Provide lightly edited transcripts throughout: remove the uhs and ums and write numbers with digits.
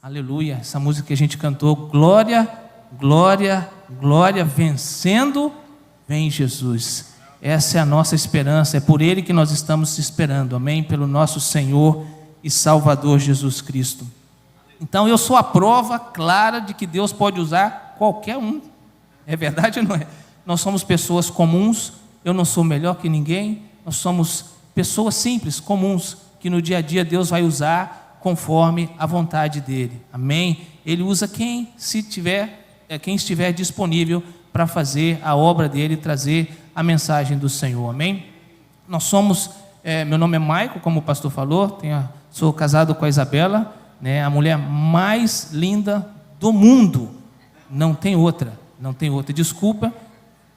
Aleluia, essa música que a gente cantou, glória, glória, glória, vencendo, vem Jesus. Essa é a nossa esperança, é por Ele que nós estamos esperando, amém? Pelo nosso Senhor e Salvador Jesus Cristo. Então eu sou a prova clara de que Deus pode usar qualquer um, é verdade ou não é? Nós somos pessoas comuns, eu não sou melhor que ninguém, nós somos pessoas simples, comuns, que no dia a dia Deus vai usar conforme a vontade dEle, amém? Ele usa quem estiver disponível para fazer a obra dEle e trazer a mensagem do Senhor, amém? Nós somos, meu nome é Maico, como o pastor falou, sou casado com a Isabela, né, a mulher mais linda do mundo, não tem outra, desculpa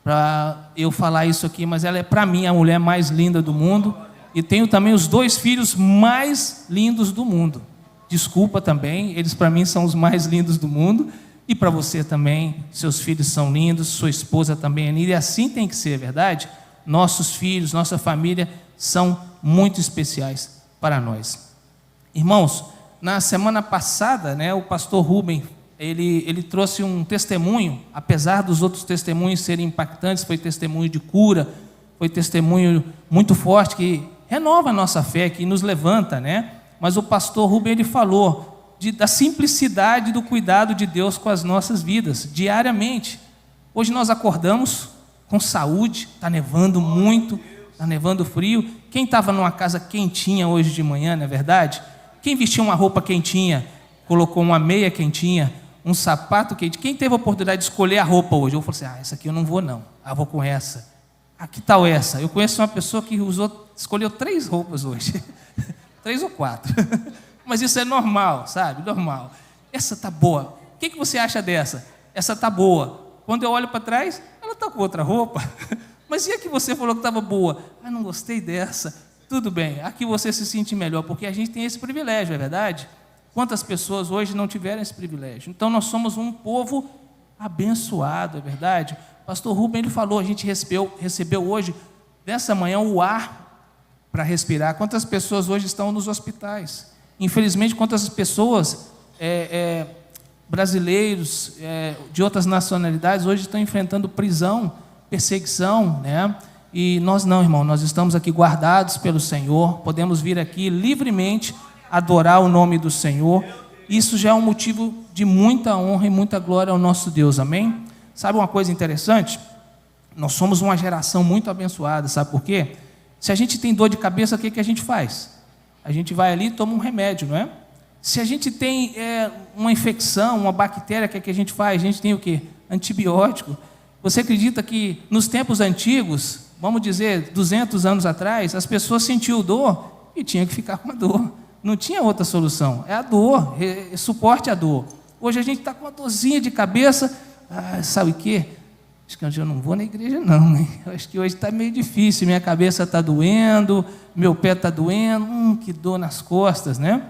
para eu falar isso aqui, mas ela é para mim a mulher mais linda do mundo, e tenho também os 2 filhos mais lindos do mundo, desculpa também, eles para mim são os mais lindos do mundo, e para você também, seus filhos são lindos, sua esposa também é linda, e assim tem que ser, é verdade? Nossos filhos, nossa família são muito especiais para nós. Irmãos, na semana passada, né, o pastor Rubem, ele trouxe um testemunho, apesar dos outros testemunhos serem impactantes, foi testemunho de cura, foi testemunho muito forte, que renova a nossa fé, que nos levanta, né? Mas o pastor Rubem, ele falou da simplicidade do cuidado de Deus com as nossas vidas, diariamente. Hoje nós acordamos com saúde, está nevando muito, está nevando frio. Quem estava numa casa quentinha hoje de manhã, não é verdade? Quem vestiu uma roupa quentinha, colocou uma meia quentinha, um sapato quente? Quem teve a oportunidade de escolher a roupa hoje? Eu falei assim, essa aqui eu não vou não, vou com essa. Que tal essa? Eu conheço uma pessoa que escolheu 3 roupas hoje, 3 ou 4, mas isso é normal, sabe? Normal. Essa tá boa. O que você acha dessa? Essa tá boa. Quando eu olho para trás, ela tá com outra roupa. Mas e a que você falou que estava boa? Não gostei dessa. Tudo bem, aqui você se sente melhor, porque a gente tem esse privilégio, é verdade? Quantas pessoas hoje não tiveram esse privilégio? Então nós somos um povo abençoado, é verdade? Pastor Rubem, ele falou, a gente recebeu hoje, dessa manhã, o ar para respirar. Quantas pessoas hoje estão nos hospitais? Infelizmente, quantas pessoas, brasileiros, de outras nacionalidades, hoje estão enfrentando prisão, perseguição, né? E nós não, irmão, nós estamos aqui guardados pelo Senhor, podemos vir aqui livremente adorar o nome do Senhor. Isso já é um motivo de muita honra e muita glória ao nosso Deus, amém? Sabe uma coisa interessante? Nós somos uma geração muito abençoada, sabe por quê? Se a gente tem dor de cabeça, o que a gente faz? A gente vai ali e toma um remédio, não é? Se a gente tem uma infecção, uma bactéria, o que a gente faz? A gente tem o quê? Antibiótico. Você acredita que nos tempos antigos, vamos dizer, 200 anos atrás, as pessoas sentiam dor e tinham que ficar com a dor. Não tinha outra solução. É a dor, suporte à dor. Hoje a gente está com uma dorzinha de cabeça. Sabe o quê? Acho que eu não vou na igreja não, hein? Acho que hoje está meio difícil, minha cabeça está doendo, meu pé está doendo, que dor nas costas, né?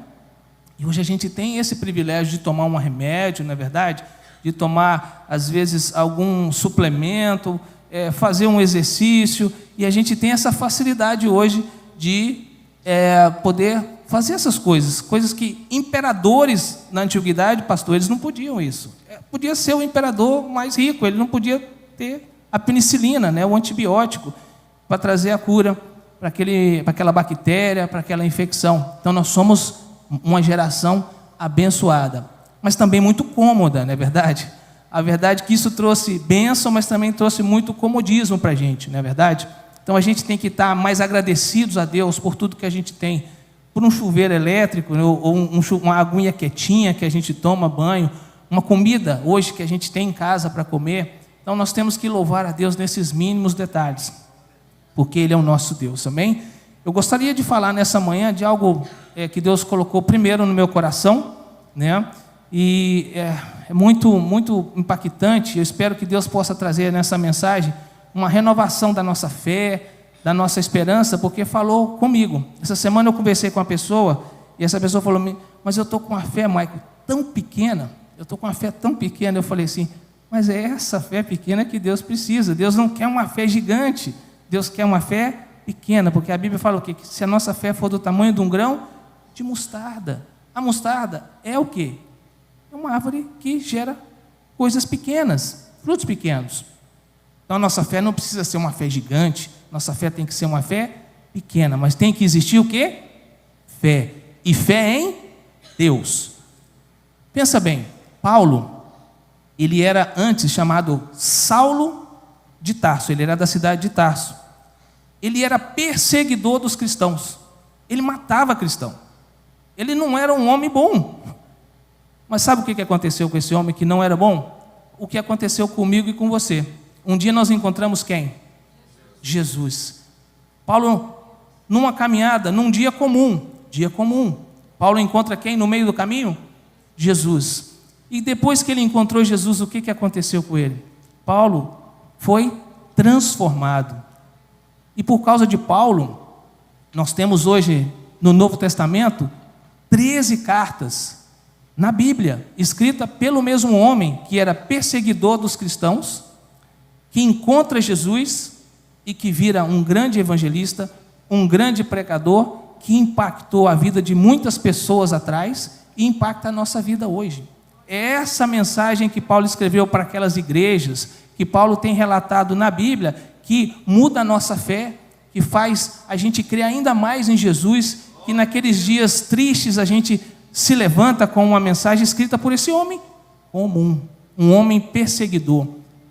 E hoje a gente tem esse privilégio de tomar um remédio, não é verdade? De tomar, às vezes, algum suplemento, fazer um exercício, e a gente tem essa facilidade hoje de poder fazer essas coisas que imperadores na antiguidade, pastor, eles não podiam isso. Podia ser o imperador mais rico, ele não podia ter a penicilina, né, o antibiótico, para trazer a cura para aquela bactéria, para aquela infecção. Então nós somos uma geração abençoada, mas também muito cômoda, não é verdade? A verdade é que isso trouxe bênção, mas também trouxe muito comodismo para a gente, não é verdade? Então a gente tem que estar mais agradecidos a Deus por tudo que a gente tem, por um chuveiro elétrico, ou uma aguinha quietinha que a gente toma banho, uma comida hoje que a gente tem em casa para comer. Então nós temos que louvar a Deus nesses mínimos detalhes, porque Ele é o nosso Deus, amém? Eu gostaria de falar nessa manhã de algo que Deus colocou primeiro no meu coração, né? E é muito, muito impactante. Eu espero que Deus possa trazer nessa mensagem uma renovação da nossa fé, da nossa esperança, porque falou comigo. Essa semana eu conversei com uma pessoa, e essa pessoa falou, mas eu estou com uma fé, Maico, tão pequena, eu falei assim, mas é essa fé pequena que Deus precisa. Deus não quer uma fé gigante, Deus quer uma fé pequena, porque a Bíblia fala o quê? Que se a nossa fé for do tamanho de um grão de mostarda, a mostarda é o quê? uma árvore que gera coisas pequenas, frutos pequenos. Então a nossa fé não precisa ser uma fé gigante, nossa fé tem que ser uma fé pequena, mas tem que existir o quê? Fé. E fé em Deus. Pensa bem, Paulo, ele era antes chamado Saulo de Tarso, ele era da cidade de Tarso. Ele era perseguidor dos cristãos, ele matava cristão. Ele não era um homem bom. Mas sabe o que aconteceu com esse homem que não era bom? O que aconteceu comigo e com você. Um dia nós encontramos quem? Jesus. Paulo, numa caminhada, num dia comum, Paulo encontra quem no meio do caminho? Jesus. E depois que ele encontrou Jesus, o que aconteceu com ele? Paulo foi transformado. E por causa de Paulo, nós temos hoje no Novo Testamento 13 cartas na Bíblia, escrita pelo mesmo homem que era perseguidor dos cristãos, que encontra Jesus e que vira um grande evangelista, um grande pregador, que impactou a vida de muitas pessoas atrás e impacta a nossa vida hoje. É essa mensagem que Paulo escreveu para aquelas igrejas, que Paulo tem relatado na Bíblia, que muda a nossa fé, que faz a gente crer ainda mais em Jesus, que naqueles dias tristes a gente se levanta com uma mensagem escrita por esse homem comum, um homem perseguidor.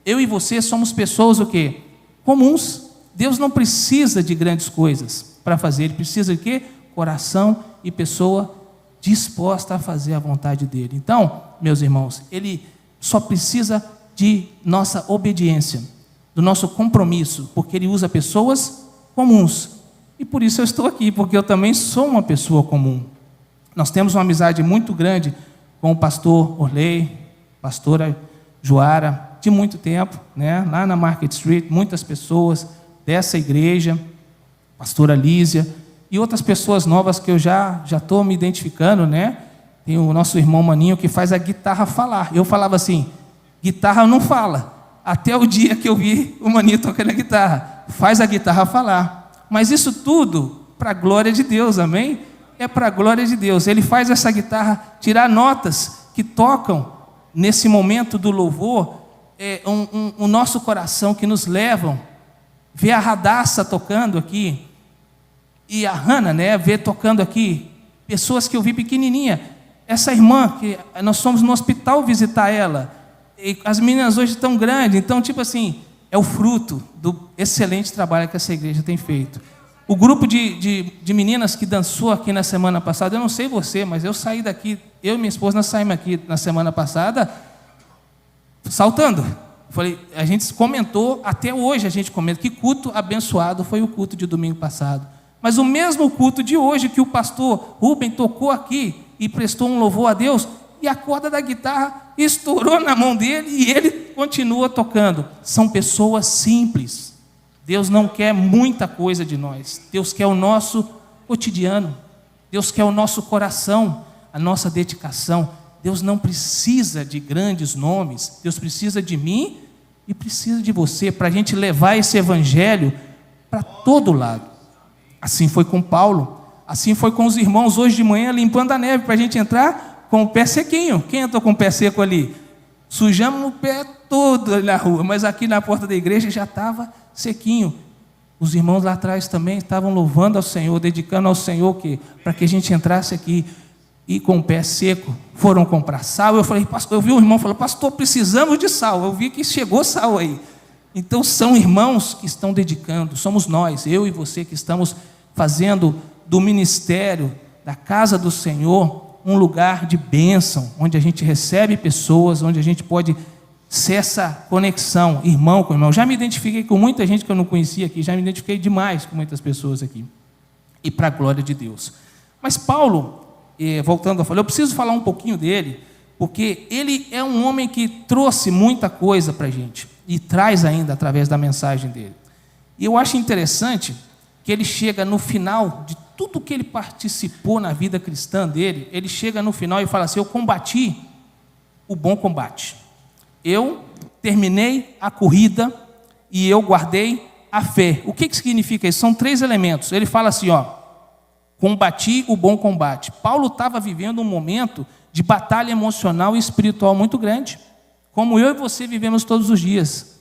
Eu e você somos pessoas o quê? Comuns. Deus não precisa de grandes coisas para fazer, Ele precisa de quê? Coração e pessoa disposta a fazer a vontade dEle. Então, meus irmãos, Ele só precisa de nossa obediência, do nosso compromisso, porque Ele usa pessoas comuns. E por isso eu estou aqui, porque eu também sou uma pessoa comum. Nós temos uma amizade muito grande com o pastor Orley, pastora Joara, de muito tempo, né? Lá na Market Street, muitas pessoas dessa igreja, pastora Lísia, e outras pessoas novas que eu já estou me identificando, né? Tem o nosso irmão Maninho que faz a guitarra falar. Eu falava assim, guitarra não fala. Até o dia que eu vi o Maninho tocando a guitarra. Faz a guitarra falar. Mas isso tudo para a glória de Deus, amém? É para a glória de Deus. Ele faz essa guitarra tirar notas que tocam nesse momento do louvor, o nosso coração, que nos levam, ver a Radassa tocando aqui, e a Hannah, né, ver tocando aqui, pessoas que eu vi pequenininha, essa irmã, que nós fomos no hospital visitar ela, e as meninas hoje estão grandes, então tipo assim, é o fruto do excelente trabalho que essa igreja tem feito. O grupo de meninas que dançou aqui na semana passada, eu não sei você, mas eu saí daqui, eu e minha esposa, nós saímos aqui na semana passada, saltando. Falei, a gente comentou, até hoje a gente comenta, que culto abençoado foi o culto de domingo passado. Mas o mesmo culto de hoje que o pastor Rubem tocou aqui e prestou um louvor a Deus, e a corda da guitarra estourou na mão dele e ele continua tocando. São pessoas simples. Deus não quer muita coisa de nós. Deus quer o nosso cotidiano. Deus quer o nosso coração, a nossa dedicação. Deus não precisa de grandes nomes. Deus precisa de mim e precisa de você, para a gente levar esse evangelho para todo lado. Assim foi com Paulo. Assim foi com os irmãos hoje de manhã limpando a neve, para a gente entrar com o pé sequinho. Quem entrou com o pé seco ali? Sujamos o pé todo ali na rua, mas aqui na porta da igreja já estava sequinho. Os irmãos lá atrás também estavam louvando ao Senhor, dedicando ao Senhor para que a gente entrasse aqui e com o pé seco. Foram comprar sal. Eu falei, pastor, eu vi um irmão falando, pastor, precisamos de sal. Eu vi que chegou sal aí. Então são irmãos que estão dedicando, somos nós, eu e você, que estamos fazendo do ministério, da casa do Senhor, um lugar de bênção, onde a gente recebe pessoas, onde a gente pode ser essa conexão, irmão com irmão. Já me identifiquei com muita gente que eu não conhecia aqui, já me identifiquei demais com muitas pessoas aqui, e para a glória de Deus. Mas Paulo, voltando a falar, eu preciso falar um pouquinho dele, porque ele é um homem que trouxe muita coisa para a gente, e traz ainda através da mensagem dele. E eu acho interessante que ele chega no final de tudo que ele participou na vida cristã dele, ele chega no final e fala assim, eu combati o bom combate. Eu terminei a corrida e eu guardei a fé. O que significa isso? São 3 elementos. Ele fala assim, Combati o bom combate. Paulo estava vivendo um momento de batalha emocional e espiritual muito grande, como eu e você vivemos todos os dias.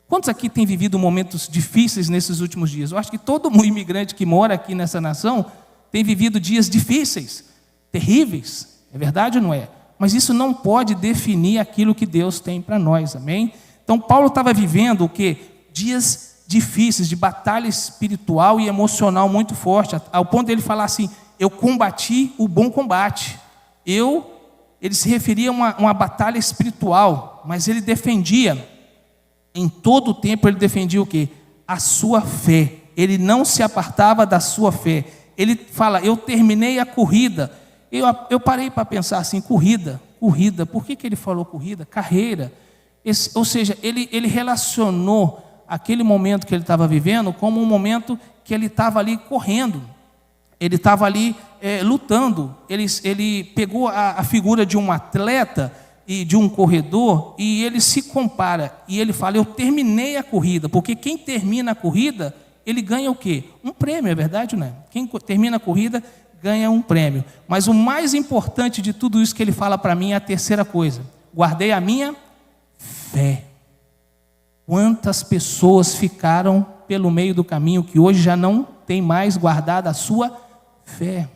Quantos aqui têm vivido momentos difíceis nesses últimos dias? Eu acho que todo imigrante que mora aqui nessa nação tem vivido dias difíceis, terríveis. É verdade ou não é? Mas isso não pode definir aquilo que Deus tem para nós, amém? Então Paulo estava vivendo o quê? Dias difíceis, de batalha espiritual e emocional muito forte, ao ponto de ele falar assim, eu combati o bom combate. Ele se referia a uma batalha espiritual, mas ele defendia, em todo o tempo ele defendia o quê? A sua fé. Ele não se apartava da sua fé. Ele fala, eu terminei a corrida. Eu parei para pensar assim, corrida, por que ele falou corrida? Carreira. Ou seja, ele relacionou aquele momento que ele estava vivendo como um momento que ele estava ali correndo, ele estava ali lutando, ele pegou a figura de um atleta e de um corredor e ele se compara, e ele fala, eu terminei a corrida, porque quem termina a corrida, ele ganha o quê? Um prêmio, é verdade, não é? Quem termina a corrida ganha um prêmio, mas o mais importante de tudo isso que ele fala para mim é a terceira coisa, guardei a minha fé. Quantas pessoas ficaram pelo meio do caminho que hoje já não tem mais guardado a sua fé?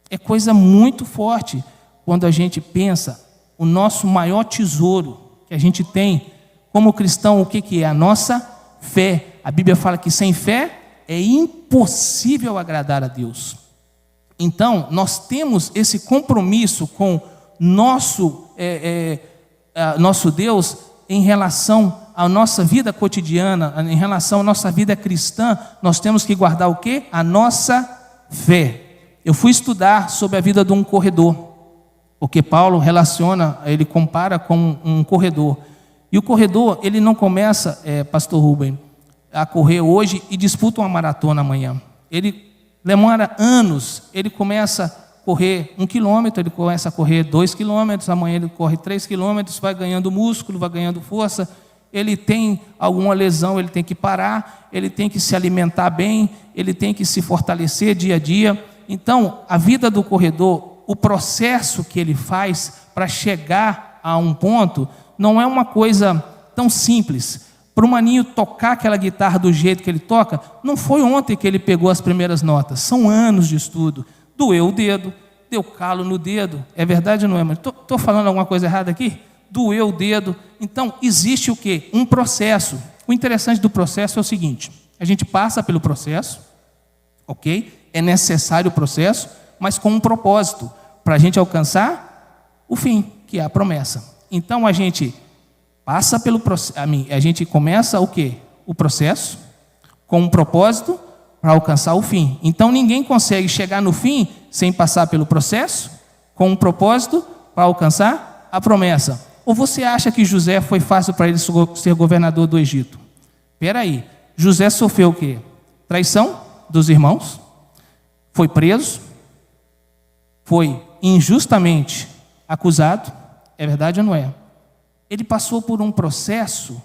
É coisa muito forte quando a gente pensa o nosso maior tesouro que a gente tem como cristão, o que é? A nossa fé. A Bíblia fala que sem fé é impossível agradar a Deus. Então, nós temos esse compromisso com nosso Deus em relação à nossa vida cotidiana, em relação à nossa vida cristã. Nós temos que guardar o quê? A nossa fé. Eu fui estudar sobre a vida de um corredor, porque Paulo ele compara com um corredor. E o corredor, ele não começa, pastor Rubem, a correr hoje e disputa uma maratona amanhã. Ele demora anos, ele começa a correr 1 quilômetro, ele começa a correr 2 quilômetros, amanhã ele corre 3 quilômetros, vai ganhando músculo, vai ganhando força, ele tem alguma lesão, ele tem que parar, ele tem que se alimentar bem, ele tem que se fortalecer dia a dia. Então, a vida do corredor, o processo que ele faz para chegar a um ponto, não é uma coisa tão simples. Para o maninho tocar aquela guitarra do jeito que ele toca, não foi ontem que ele pegou as primeiras notas, são anos de estudo. Doeu o dedo, deu calo no dedo, é verdade ou não é? Mas estou falando alguma coisa errada aqui? Doeu o dedo. Então, existe o quê? Um processo. O interessante do processo é o seguinte, a gente passa pelo processo, ok? É necessário o processo, mas com um propósito, para a gente alcançar o fim, que é a promessa. Então, a gente passa pelo processo, a gente começa o quê? O processo, com um propósito, para alcançar o fim. Então, ninguém consegue chegar no fim sem passar pelo processo, com um propósito, para alcançar a promessa. Ou você acha que José foi fácil para ele ser governador do Egito? Espera aí, José sofreu o quê? Traição dos irmãos, foi preso, foi injustamente acusado, é verdade ou não é? Ele passou por um processo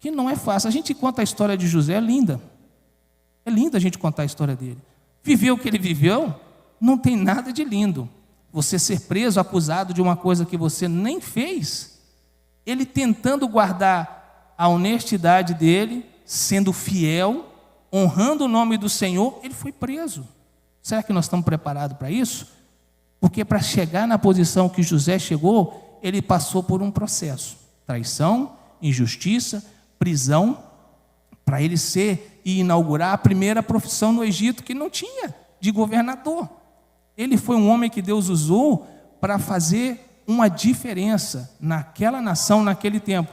que não é fácil. A gente conta a história de José, é linda. É lindo a gente contar a história dele. Viveu o que ele viveu, não tem nada de lindo. Você ser preso, acusado de uma coisa que você nem fez, ele tentando guardar a honestidade dele, sendo fiel, honrando o nome do Senhor, ele foi preso. Será que nós estamos preparados para isso? Porque para chegar na posição que José chegou, ele passou por um processo, traição, injustiça, prisão, para ele ser e inaugurar a primeira profissão no Egito que não tinha, de governador. Ele foi um homem que Deus usou para fazer uma diferença naquela nação, naquele tempo.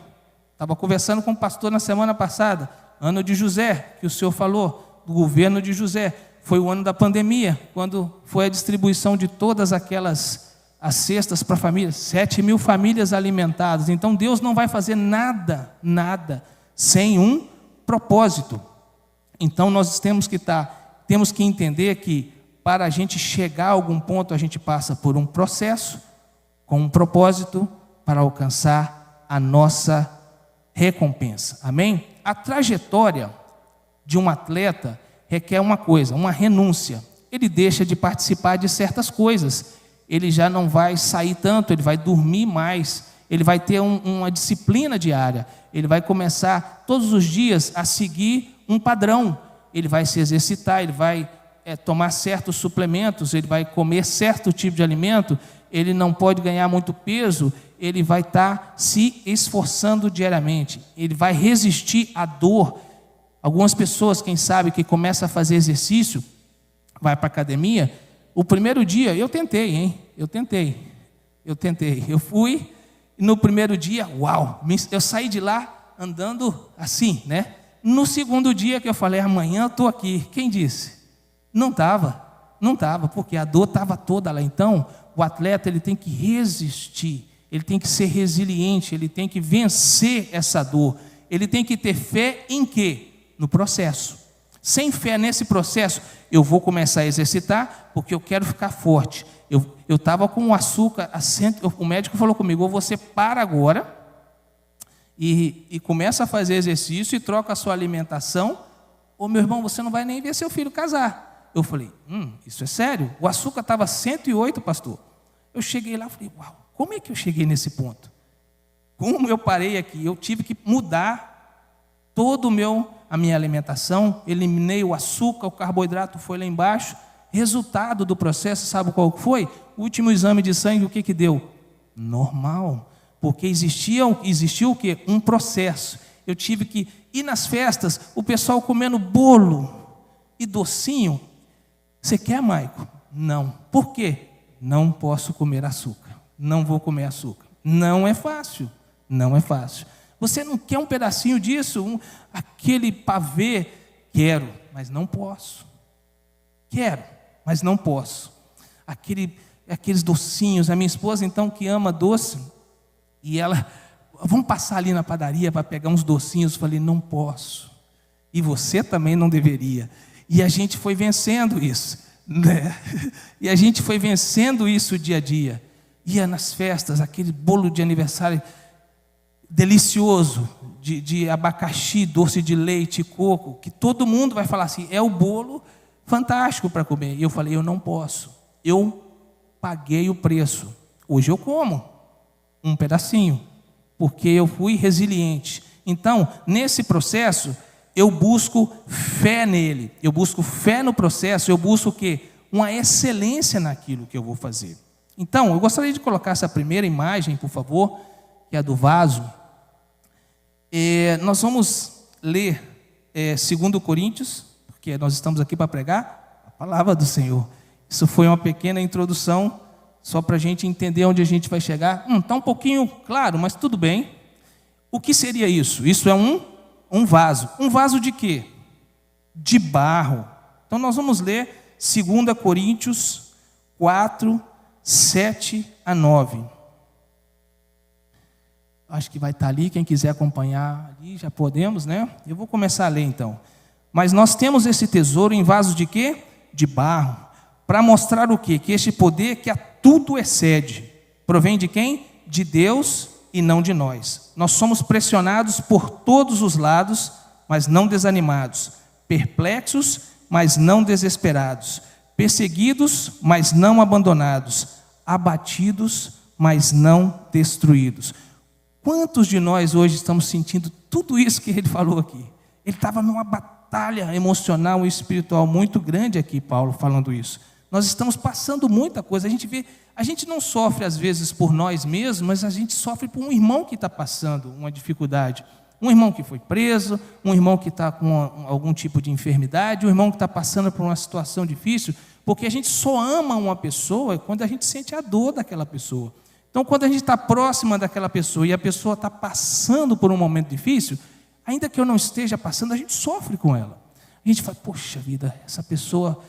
Estava conversando com o pastor na semana passada, ano de José, que o senhor falou, do governo de José. Foi o ano da pandemia, quando foi a distribuição de todas aquelas as cestas para famílias, 7.000 famílias alimentadas. Então Deus não vai fazer nada sem um propósito. Então nós temos que entender que para a gente chegar a algum ponto, a gente passa por um processo, com um propósito, para alcançar a nossa recompensa. Amém? A trajetória de um atleta requer uma coisa, uma renúncia. ele deixa de participar de certas coisas. Ele já não vai sair tanto, ele vai dormir mais, ele vai ter uma disciplina diária, ele vai começar todos os dias a seguir um padrão, ele vai se exercitar, ele vai tomar certos suplementos, ele vai comer certo tipo de alimento, ele não pode ganhar muito peso, ele vai estar se esforçando diariamente, ele vai resistir à dor. Algumas pessoas, quem sabe, que começam a fazer exercício, vai para a academia, o primeiro dia, eu tentei, eu fui, e no primeiro dia, uau, eu saí de lá andando assim, né? No segundo dia que eu falei, amanhã eu estou aqui, quem disse? Não estava, porque a dor estava toda lá. Então, o atleta ele tem que resistir, ele tem que ser resiliente, ele tem que vencer essa dor, ele tem que ter fé em quê? No processo. Sem fé nesse processo, eu vou começar a exercitar porque eu quero ficar forte. Eu estava com o açúcar, o médico falou comigo, ou você para agora e começa a fazer exercício e troca a sua alimentação, ou meu irmão, você não vai nem ver seu filho casar. Eu falei, isso é sério? O açúcar estava 108, pastor. Eu cheguei lá e falei, uau, como é que eu cheguei nesse ponto? Como eu parei aqui? Eu tive que mudar todo a minha alimentação, eliminei o açúcar, o carboidrato foi lá embaixo. Resultado do processo, sabe qual foi? O último exame de sangue, o que deu? Normal, porque existia o quê? Um processo. Eu tive que ir nas festas, o pessoal comendo bolo e docinho. Você quer, Maico? Não. Por quê? Não posso comer açúcar, não vou comer açúcar. Não é fácil, não é fácil. Você não quer um pedacinho disso? Aquele pavê? Quero, mas não posso. Quero, mas não posso. Aqueles docinhos. A minha esposa, então, que ama doce, e ela, vamos passar ali na padaria para pegar uns docinhos. Eu falei, não posso. E você também não deveria. E a gente foi vencendo isso, né? E a gente foi vencendo isso dia a dia. Ia nas festas, aquele bolo de aniversário delicioso, de abacaxi, doce de leite, coco, que todo mundo vai falar assim, é o bolo fantástico para comer. E eu falei, eu não posso, eu paguei o preço. Hoje eu como um pedacinho, porque eu fui resiliente. Então, nesse processo, eu busco fé nele, eu busco fé no processo, eu busco o quê? Uma excelência naquilo que eu vou fazer. Então, eu gostaria de colocar essa primeira imagem, por favor, que é a do vaso. Nós vamos ler 2 Coríntios, porque nós estamos aqui para pregar a palavra do Senhor. Isso foi uma pequena introdução, só para a gente entender onde a gente vai chegar. Está um pouquinho claro, mas tudo bem. O que seria isso? Isso é um vaso. Um vaso de quê? De barro. Então nós vamos ler 2 Coríntios 4, 7 a 9. Acho que vai estar ali, quem quiser acompanhar ali, já podemos, né? Eu vou começar a ler então. Mas nós temos esse tesouro em vaso de quê? De barro, para mostrar o quê? Que este poder que a tudo excede, provém de quem? De Deus e não de nós. Nós somos pressionados por todos os lados, mas não desanimados, perplexos, mas não desesperados, perseguidos, mas não abandonados, abatidos, mas não destruídos. Quantos de nós hoje estamos sentindo tudo isso que ele falou aqui? Ele estava numa batalha emocional e espiritual muito grande aqui, Paulo, falando isso. Nós estamos passando muita coisa. A gente não sofre às vezes por nós mesmos, mas a gente sofre por um irmão que está passando uma dificuldade. Um irmão que foi preso, um irmão que está com algum tipo de enfermidade, um irmão que está passando por uma situação difícil, porque a gente só ama uma pessoa quando a gente sente a dor daquela pessoa. Então, quando a gente está próxima daquela pessoa e a pessoa está passando por um momento difícil, ainda que eu não esteja passando, a gente sofre com ela. A gente fala, poxa vida, essa pessoa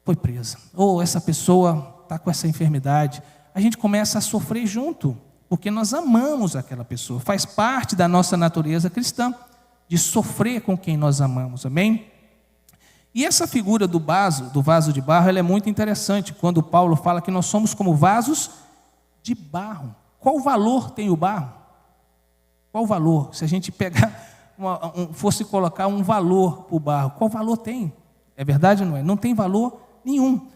foi presa, ou essa pessoa está com essa enfermidade. A gente começa a sofrer junto, porque nós amamos aquela pessoa. Faz parte da nossa natureza cristã, de sofrer com quem nós amamos, amém? E essa figura do vaso de barro, ela é muito interessante, quando Paulo fala que nós somos como vasos de barro. Qual valor tem o barro? Qual valor? Se a gente pegar, fosse colocar um valor para o barro, qual valor tem? É verdade ou não é? Não tem valor nenhum.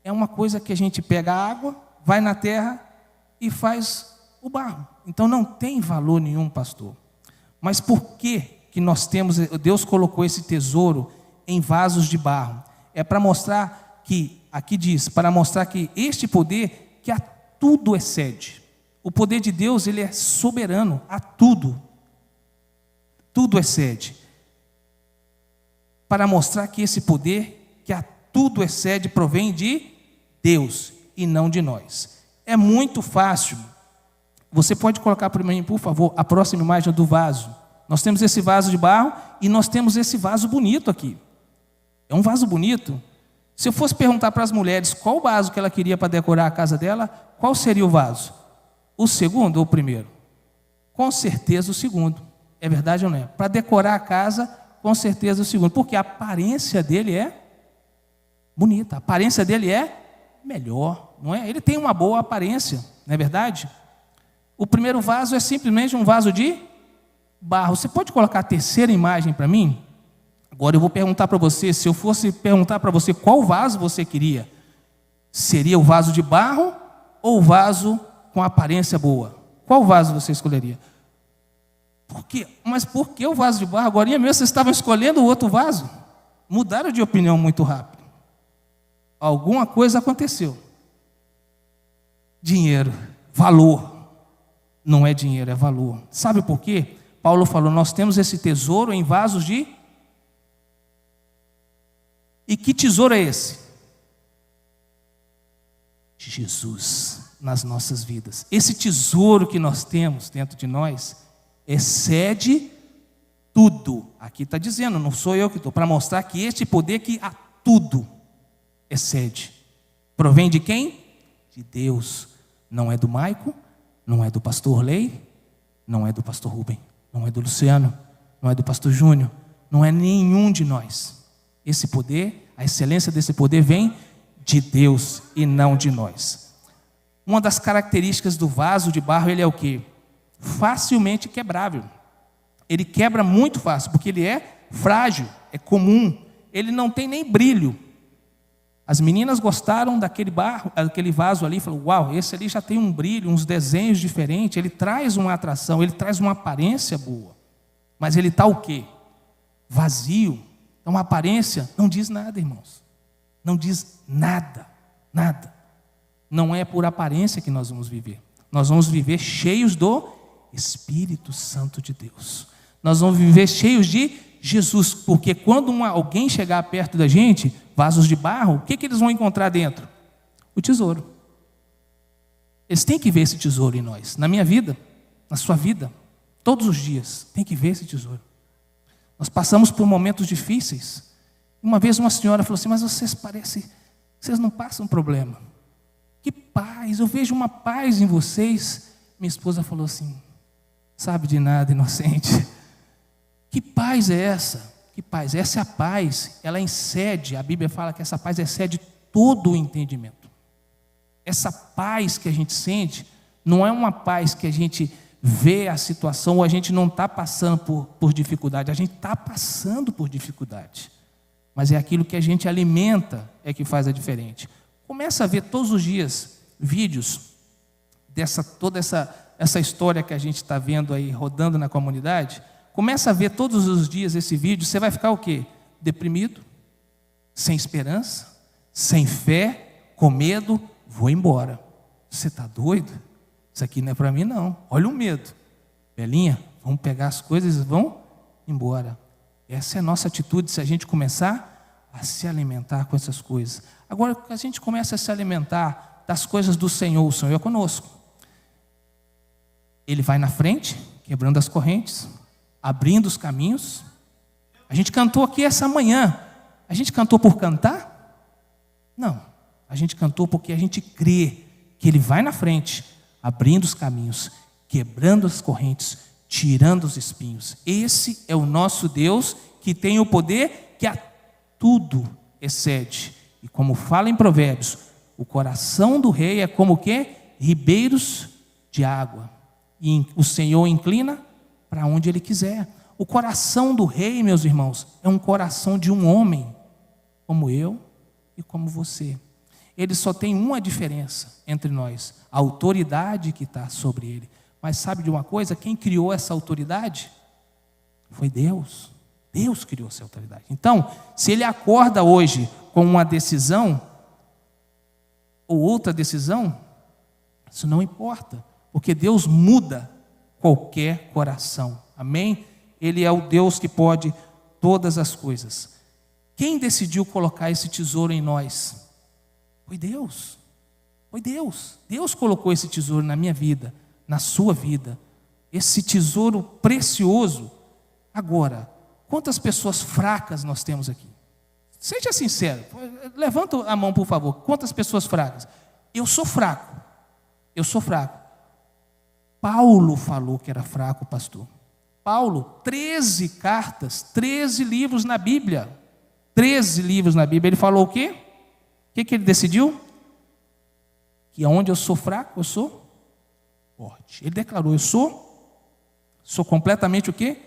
É uma coisa que a gente pega a água, vai na terra e faz o barro. Então não tem valor nenhum, pastor. Mas por que nós temos, Deus colocou esse tesouro em vasos de barro? É para mostrar que, aqui diz, para mostrar que este poder que a tudo excede. O poder de Deus, ele é soberano a tudo. Tudo excede. Para mostrar que esse poder que a tudo excede provém de Deus e não de nós. É muito fácil. Você pode colocar para mim, por favor, a próxima imagem do vaso. Nós temos esse vaso de barro e nós temos esse vaso bonito aqui. É um vaso bonito. Se eu fosse perguntar para as mulheres qual vaso que ela queria para decorar a casa dela, qual seria o vaso? O segundo ou o primeiro? Com certeza o segundo. É verdade ou não é? Para decorar a casa, com certeza o segundo. Porque a aparência dele é bonita. A aparência dele é melhor, não é? Ele tem uma boa aparência, não é verdade? O primeiro vaso é simplesmente um vaso de barro. Você pode colocar a terceira imagem para mim? Agora eu vou perguntar para você, se eu fosse perguntar para você qual vaso você queria, seria o vaso de barro ou o vaso com aparência boa? Qual vaso você escolheria? Por quê? Mas por que o vaso de barro? Agora mesmo vocês estavam escolhendo o outro vaso. Mudaram de opinião muito rápido. Alguma coisa aconteceu. Dinheiro, valor. Não é dinheiro, é valor. Sabe por quê? Paulo falou, nós temos esse tesouro em vasos de... E que tesouro é esse? Jesus nas nossas vidas. Esse tesouro que nós temos dentro de nós excede tudo. Aqui está dizendo, não sou eu que estou, para mostrar que este poder que a tudo excede. Provém de quem? De Deus. Não é do Maico, não é do pastor Lei, não é do pastor Rubem, não é do Luciano, não é do pastor Júnior, não é nenhum de nós. Esse poder, a excelência desse poder vem de Deus e não de nós. Uma das características do vaso de barro, ele é o quê? Facilmente quebrável. Ele quebra muito fácil, porque ele é frágil, é comum, ele não tem nem brilho. As meninas gostaram daquele barro, aquele vaso ali, falaram, uau, esse ali já tem um brilho, uns desenhos diferentes, ele traz uma atração, ele traz uma aparência boa. Mas ele está o quê? Vazio. Então a aparência não diz nada, irmãos. Não diz nada, nada. Não é por aparência que nós vamos viver. Nós vamos viver cheios do Espírito Santo de Deus. Nós vamos viver cheios de Jesus, porque quando alguém chegar perto da gente, vasos de barro, o que eles vão encontrar dentro? O tesouro. Eles têm que ver esse tesouro em nós. Na minha vida, na sua vida, todos os dias, tem que ver esse tesouro. Nós passamos por momentos difíceis. Uma vez uma senhora falou assim, mas vocês não passam problema. Que paz, eu vejo uma paz em vocês. Minha esposa falou assim, sabe de nada, inocente. Que paz é essa? Que paz? Essa é a paz, ela excede, a Bíblia fala que essa paz excede todo o entendimento. Essa paz que a gente sente, não é uma paz que a gente vê a situação, ou a gente não está passando por dificuldade, a gente está passando por dificuldade. Mas é aquilo que a gente alimenta é que faz a diferença. Começa a ver todos os dias vídeos toda essa história que a gente está vendo aí rodando na comunidade. Começa a ver todos os dias esse vídeo, você vai ficar o quê? Deprimido, sem esperança, sem fé, com medo, vou embora. Você está doido? Isso aqui não é para mim não, olha o medo. Belinha, vamos pegar as coisas e vamos embora. Essa é a nossa atitude se a gente começar a se alimentar com essas coisas. Agora, a gente começa a se alimentar das coisas do Senhor, o Senhor é conosco. Ele vai na frente, quebrando as correntes, abrindo os caminhos. A gente cantou aqui essa manhã. A gente cantou por cantar? Não. A gente cantou porque a gente crê que Ele vai na frente, abrindo os caminhos, quebrando as correntes, tirando os espinhos. Esse é o nosso Deus que tem o poder que a tudo excede. E como fala em Provérbios, o coração do rei é como o quê? Ribeiros de água. E o Senhor inclina para onde Ele quiser. O coração do rei, meus irmãos, é um coração de um homem, como eu e como você. Ele só tem uma diferença entre nós: a autoridade que está sobre ele. Mas sabe de uma coisa? Quem criou essa autoridade foi Deus. Deus criou essa autoridade. Então, se ele acorda hoje com uma decisão ou outra decisão, isso não importa, porque Deus muda qualquer coração. Amém? Ele é o Deus que pode todas as coisas. Quem decidiu colocar esse tesouro em nós? Foi Deus. Foi Deus. Deus colocou esse tesouro na minha vida, na sua vida. Esse tesouro precioso. Agora, quantas pessoas fracas nós temos aqui? Seja sincero. Levanta a mão, por favor. Quantas pessoas fracas? Eu sou fraco. Eu sou fraco. Paulo falou que era fraco, pastor. Paulo, 13 cartas, 13 livros na Bíblia. 13 livros na Bíblia. Ele falou o quê? O que ele decidiu? Que onde eu sou fraco, eu sou forte. Ele declarou: eu sou completamente o quê?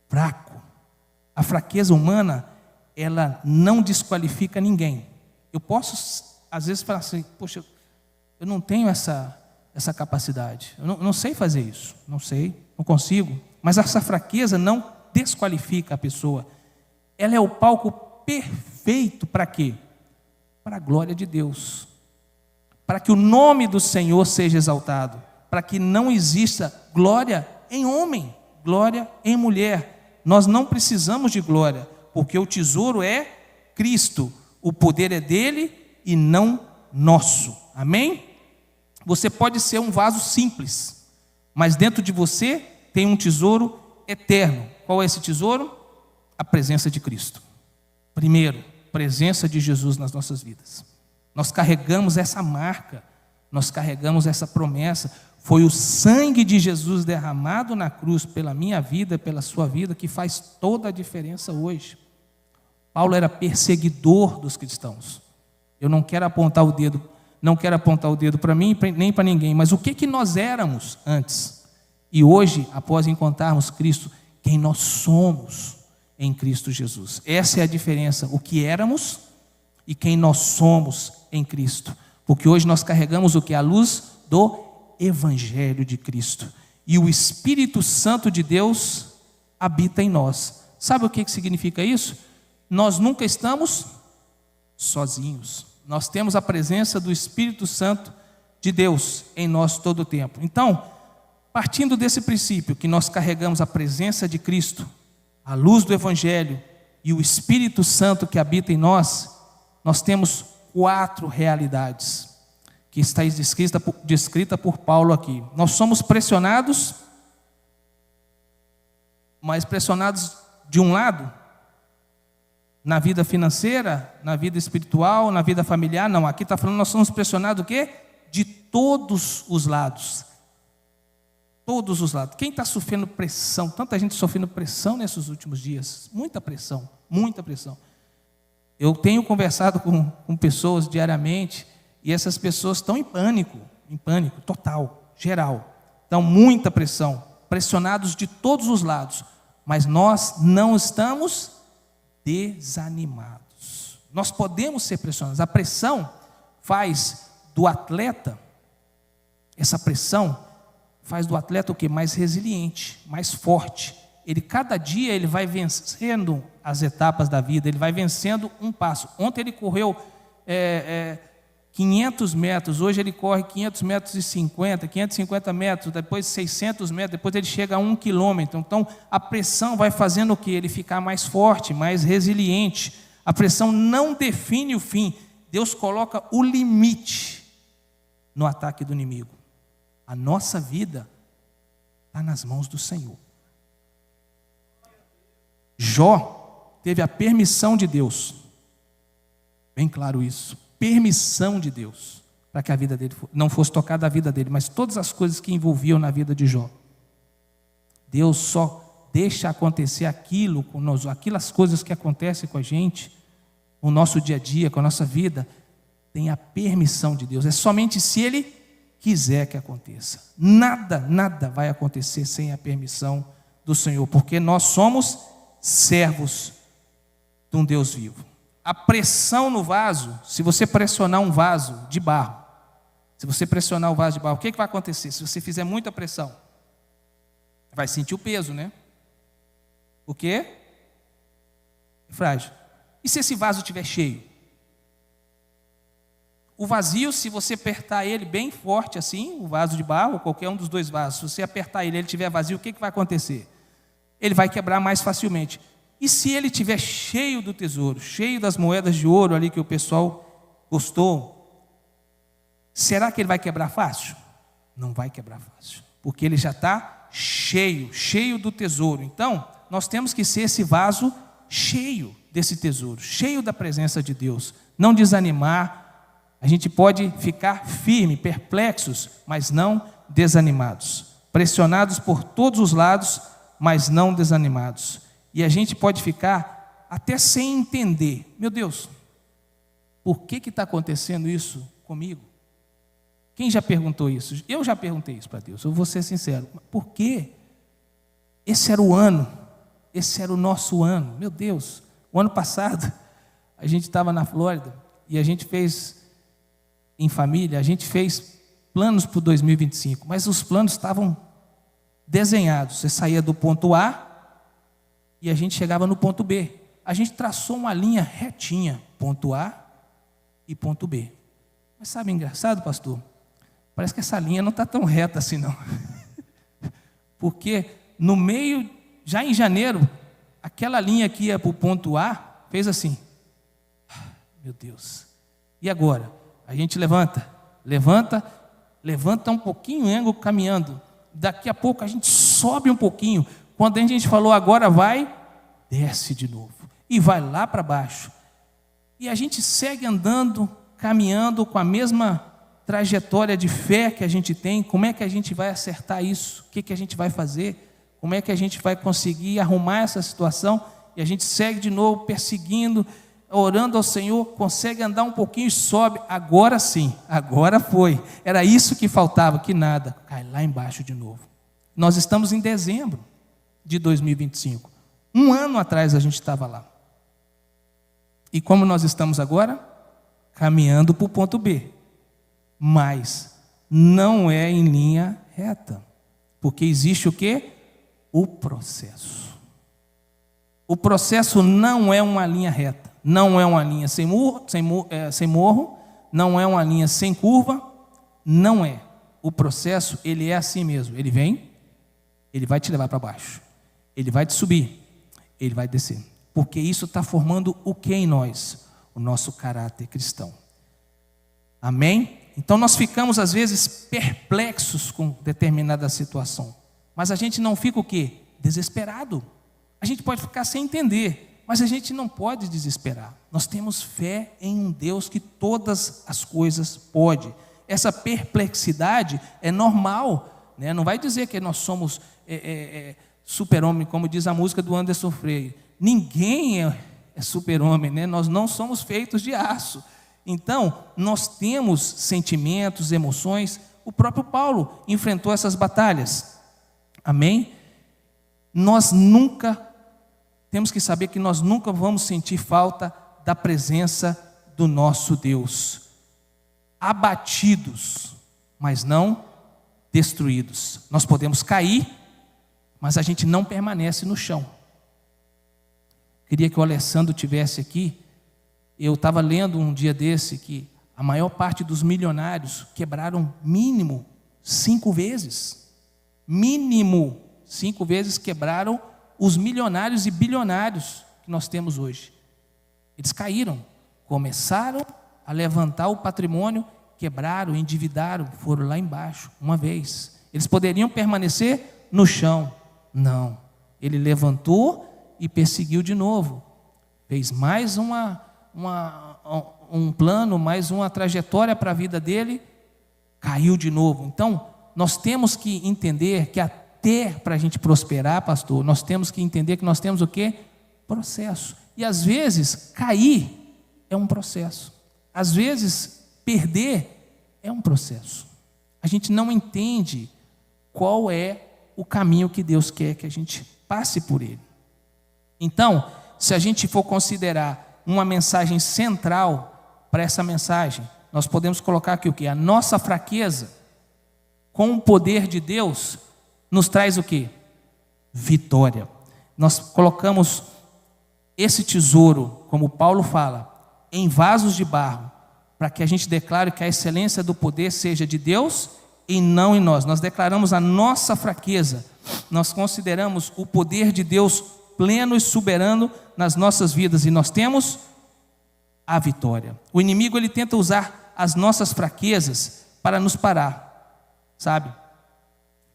Fraco. A fraqueza humana, ela não desqualifica ninguém. Eu posso, às vezes, falar assim: poxa, eu não tenho essa capacidade. Eu não sei fazer isso. Não sei, não consigo. Mas essa fraqueza não desqualifica a pessoa. Ela é o palco perfeito para quê? Para a glória de Deus. Para que o nome do Senhor seja exaltado. Para que não exista glória em homem, glória em mulher. Nós não precisamos de glória, porque o tesouro é Cristo. O poder é dele e não nosso. Amém? Você pode ser um vaso simples, mas dentro de você tem um tesouro eterno. Qual é esse tesouro? A presença de Cristo. Primeiro, presença de Jesus nas nossas vidas. Nós carregamos essa marca, nós carregamos essa promessa. Foi o sangue de Jesus derramado na cruz pela minha vida, pela sua vida, que faz toda a diferença hoje. Paulo era perseguidor dos cristãos. Eu não quero apontar o dedo para mim nem para ninguém, mas o que nós éramos antes? E hoje, após encontrarmos Cristo, quem nós somos em Cristo Jesus. Essa é a diferença, o que éramos e quem nós somos em Cristo. Porque hoje nós carregamos o que? A luz do Evangelho de Cristo. E o Espírito Santo de Deus habita em nós. Sabe o que significa isso? Nós nunca estamos sozinhos. Nós temos a presença do Espírito Santo de Deus em nós todo o tempo. Então, partindo desse princípio que nós carregamos a presença de Cristo, a luz do Evangelho e o Espírito Santo que habita em nós, nós temos 4 realidades que está descrita por Paulo aqui. Nós somos pressionados, mas pressionados de um lado, na vida financeira, na vida espiritual, na vida familiar. Não, aqui está falando nós somos pressionados o quê? De todos os lados. Todos os lados. Quem está sofrendo pressão? Tanta gente sofrendo pressão nesses últimos dias. Muita pressão, muita pressão. Eu tenho conversado com pessoas diariamente e essas pessoas estão em pânico total, geral. Então, muita pressão, pressionados de todos os lados. Mas nós não estamos desanimados. Nós podemos ser pressionados. A pressão faz do atleta, essa pressão faz do atleta o quê? Mais resiliente, mais forte. Cada dia ele vai vencendo as etapas da vida, ele vai vencendo um passo. Ontem ele correu 500 metros, hoje ele corre 500 metros e 50, 550 metros, depois 600 metros, depois ele chega a 1 quilômetro. Então, a pressão vai fazendo o quê? Ele ficar mais forte, mais resiliente. A pressão não define o fim. Deus coloca o limite no ataque do inimigo. A nossa vida está nas mãos do Senhor. Jó teve a permissão de Deus, bem claro isso, permissão de Deus, para que a vida dele não fosse tocada a vida dele, mas todas as coisas que envolviam na vida de Jó. Deus só deixa acontecer aquilo conosco, aquelas coisas que acontecem com a gente, no nosso dia a dia, com a nossa vida, tem a permissão de Deus. É somente se Ele quiser que aconteça. Nada vai acontecer sem a permissão do Senhor, porque nós somos servos de um Deus vivo. a pressão no vaso, se você pressionar um vaso de barro, se você pressionar o vaso de barro, o que vai acontecer? Se você fizer muita pressão, vai sentir o peso, né? O quê? É frágil. E se esse vaso estiver cheio? O vazio, se você apertar ele bem forte assim, o vaso de barro, ou qualquer um dos dois vasos, se você apertar ele estiver vazio, o que vai acontecer? Ele vai quebrar mais facilmente. E se ele estiver cheio do tesouro, cheio das moedas de ouro ali que o pessoal gostou, será que ele vai quebrar fácil? Não vai quebrar fácil, porque ele já está cheio do tesouro. Então, nós temos que ser esse vaso cheio desse tesouro, cheio da presença de Deus. Não desanimar. A gente pode ficar firme, perplexos, mas não desanimados. Pressionados por todos os lados, mas não desanimados. E a gente pode ficar até sem entender. Meu Deus, por que está acontecendo isso comigo? Quem já perguntou isso? Eu já perguntei isso para Deus, eu vou ser sincero. Por quê? Esse era o ano, esse era o nosso ano. Meu Deus, o ano passado, a gente estava na Flórida e a gente fez, em família, a gente fez planos para o 2025, mas os planos estavam desenhados. Você saía do ponto A e a gente chegava no ponto B. A gente traçou uma linha retinha, ponto A e ponto B. Mas sabe, engraçado, pastor? Parece que essa linha não está tão reta assim, não. Porque no meio, já em janeiro, aquela linha que ia para o ponto A fez assim. Meu Deus. E agora? A gente levanta um pouquinho o ângulo caminhando. Daqui a pouco a gente sobe um pouquinho. Quando a gente falou agora vai, desce de novo. E vai lá para baixo. E a gente segue andando, caminhando com a mesma trajetória de fé que a gente tem. Como é que a gente vai acertar isso? O que a gente vai fazer? Como é que a gente vai conseguir arrumar essa situação? E a gente segue de novo, perseguindo, orando ao Senhor, consegue andar um pouquinho e sobe. Agora sim, agora foi. Era isso que faltava, que nada. Cai lá embaixo de novo. Nós estamos em dezembro de 2025. Um ano atrás a gente estava lá. E como nós estamos agora? Caminhando para o ponto B. Mas não é em linha reta. Porque existe o quê? O processo. O processo não é uma linha reta. Não é uma linha sem morro, não é uma linha sem curva, não é. O processo, ele é assim mesmo. Ele vem, ele vai te levar para baixo. Ele vai te subir, ele vai descer. Porque isso está formando o que em nós? O nosso caráter cristão. Amém? Então nós ficamos às vezes perplexos com determinada situação. Mas a gente não fica o quê? Desesperado. A gente pode ficar sem entender. Mas a gente não pode desesperar. Nós temos fé em um Deus que todas as coisas pode. Essa perplexidade é normal, né? Não vai dizer que nós somos super-homem, como diz a música do Anderson Freire. Ninguém é super-homem, né? Nós não somos feitos de aço. Então, nós temos sentimentos, emoções. O próprio Paulo enfrentou essas batalhas. Amém? Temos que saber que nós nunca vamos sentir falta da presença do nosso Deus. Abatidos, mas não destruídos. Nós podemos cair, mas a gente não permanece no chão. Queria que o Alessandro tivesse aqui. Eu estava lendo um dia desse que a maior parte dos milionários quebraram mínimo 5 vezes. Mínimo 5 vezes quebraram os milionários e bilionários que nós temos hoje. Eles caíram, começaram a levantar o patrimônio, quebraram, endividaram, foram lá embaixo, uma vez. Eles poderiam permanecer no chão. Não. Ele levantou e perseguiu de novo. Fez mais um plano, mais uma trajetória para a vida dele, caiu de novo. Então, nós temos que entender que até para a gente prosperar, pastor, nós temos que entender que nós temos o quê? Processo. E às vezes, cair é um processo. Às vezes, perder é um processo. A gente não entende qual é o caminho que Deus quer que a gente passe por ele. Então, se a gente for considerar uma mensagem central para essa mensagem, nós podemos colocar aqui o quê? A nossa fraqueza, com o poder de Deus, nos traz o quê? Vitória. Nós colocamos esse tesouro, como Paulo fala, em vasos de barro, para que a gente declare que a excelência do poder seja de Deus e não em nós. Nós declaramos a nossa fraqueza, nós consideramos o poder de Deus pleno e soberano nas nossas vidas, e nós temos a vitória. O inimigo, ele tenta usar as nossas fraquezas para nos parar, sabe?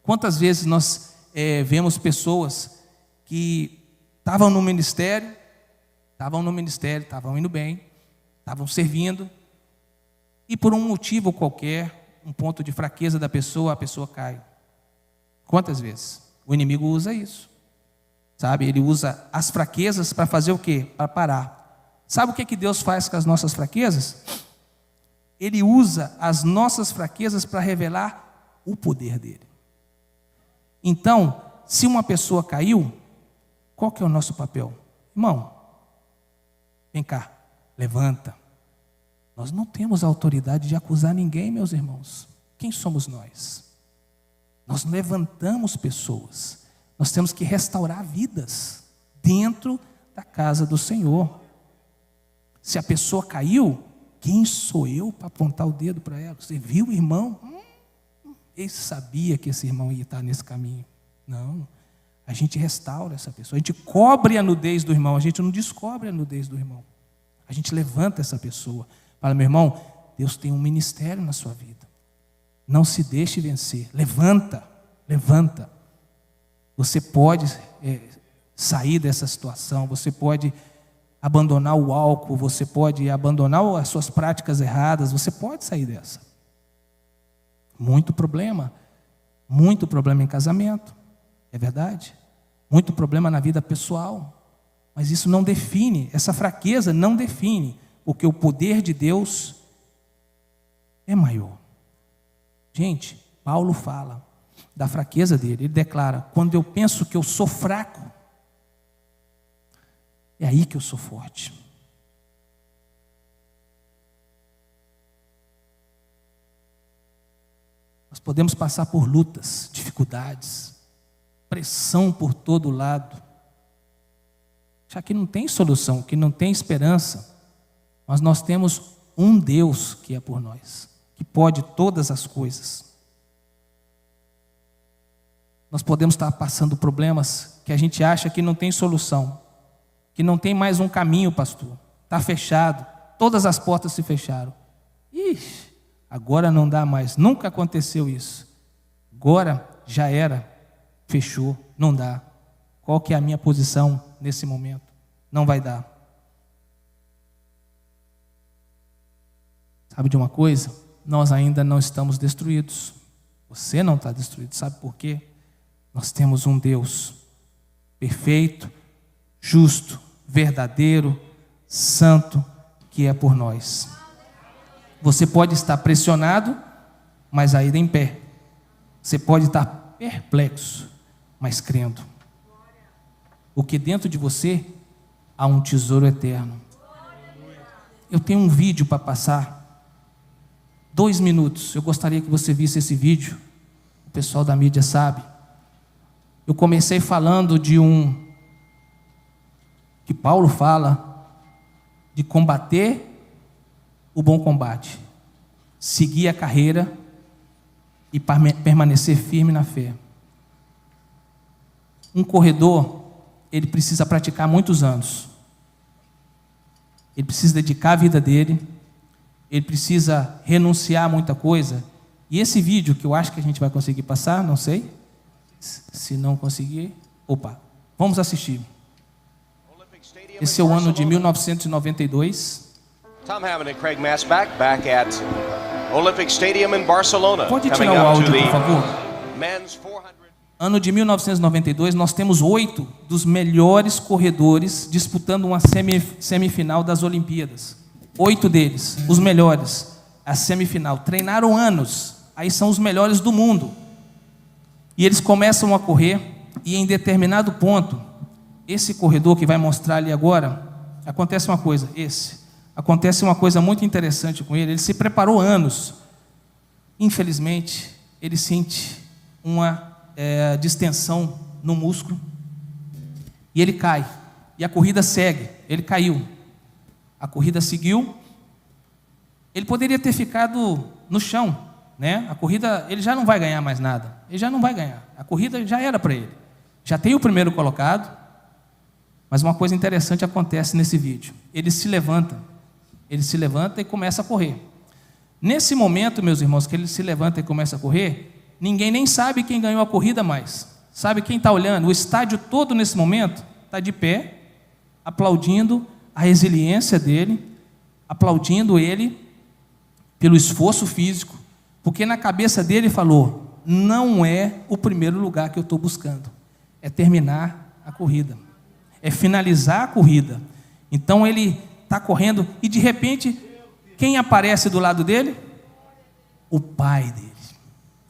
Quantas vezes nós vemos pessoas que estavam no ministério, estavam indo bem, estavam servindo, e por um motivo qualquer, um ponto de fraqueza da pessoa, a pessoa cai. Quantas vezes? O inimigo usa isso, sabe? Ele usa as fraquezas para fazer o quê? Para parar. Sabe o que Deus faz com as nossas fraquezas? Ele usa as nossas fraquezas para revelar o poder dele. Então, se uma pessoa caiu, qual que é o nosso papel? Irmão, vem cá, levanta. Nós não temos a autoridade de acusar ninguém, meus irmãos. Quem somos nós? Nós levantamos pessoas. Nós temos que restaurar vidas dentro da casa do Senhor. Se a pessoa caiu, quem sou eu para apontar o dedo para ela? Você viu o irmão? Ele sabia que esse irmão ia estar nesse caminho. Não, a gente restaura essa pessoa. A gente cobre a nudez do irmão. A gente não descobre a nudez do irmão. A gente levanta essa pessoa. Fala, meu irmão, Deus tem um ministério na sua vida. Não se deixe vencer. Levanta, levanta. Você pode sair dessa situação. Você pode abandonar o álcool. Você pode abandonar as suas práticas erradas. Você pode sair dessa. Muito problema em casamento, é verdade? Muito problema na vida pessoal, mas isso não define, essa fraqueza não define, porque o poder de Deus é maior. Gente, Paulo fala da fraqueza dele, ele declara, quando eu penso que eu sou fraco, é aí que eu sou forte. Nós podemos passar por lutas, dificuldades, pressão por todo lado, já que não tem solução, que não tem esperança, mas nós temos um Deus que é por nós, que pode todas as coisas. Nós podemos estar passando problemas que a gente acha que não tem solução, que não tem mais um caminho, pastor, está fechado, todas as portas se fecharam. Ixi, agora não dá mais, nunca aconteceu isso. Agora já era, fechou, não dá. Qual que é a minha posição nesse momento? Não vai dar. Sabe de uma coisa? Nós ainda não estamos destruídos. Você não está destruído. Sabe por quê? Nós temos um Deus perfeito, justo, verdadeiro, santo, que é por nós. Você pode estar pressionado, mas ainda em pé. Você pode estar perplexo, mas crendo. Porque dentro de você há um tesouro eterno. Eu tenho um vídeo para passar. 2 minutos. Eu gostaria que você visse esse vídeo. O pessoal da mídia sabe. Eu comecei falando que Paulo fala de combater o bom combate, seguir a carreira e permanecer firme na fé. Um corredor, ele precisa praticar muitos anos. Ele precisa dedicar a vida dele, ele precisa renunciar a muita coisa. E esse vídeo, que eu acho que a gente vai conseguir passar, não sei, se não conseguir, vamos assistir. Esse é o ano de 1992. Tom Hammond and Craig Masbach back at Olympic Stadium in Barcelona. Pode tirar o áudio, por favor? Ano de 1992, nós temos 8 dos melhores corredores disputando uma semifinal das Olimpíadas. 8 deles, os melhores, a semifinal. Treinaram anos, aí são os melhores do mundo. E eles começam a correr, e em determinado ponto, esse corredor que vai mostrar ali agora, acontece uma coisa muito interessante com ele. Ele se preparou anos. Infelizmente, ele sente uma distensão no músculo e ele cai. E a corrida segue. Ele caiu. A corrida seguiu. Ele poderia ter ficado no chão, né? A corrida, ele já não vai ganhar mais nada. Ele já não vai ganhar. A corrida já era para ele. Já tem o primeiro colocado. Mas uma coisa interessante acontece nesse vídeo. Ele se levanta e começa a correr. Nesse momento, meus irmãos, que ele se levanta e começa a correr, ninguém nem sabe quem ganhou a corrida mais. Sabe quem está olhando? O estádio todo nesse momento está de pé, aplaudindo a resiliência dele, aplaudindo ele pelo esforço físico, porque na cabeça dele falou: não é o primeiro lugar que eu estou buscando, é terminar a corrida, é finalizar a corrida. Então ele está correndo e de repente, quem aparece do lado dele? O pai dele.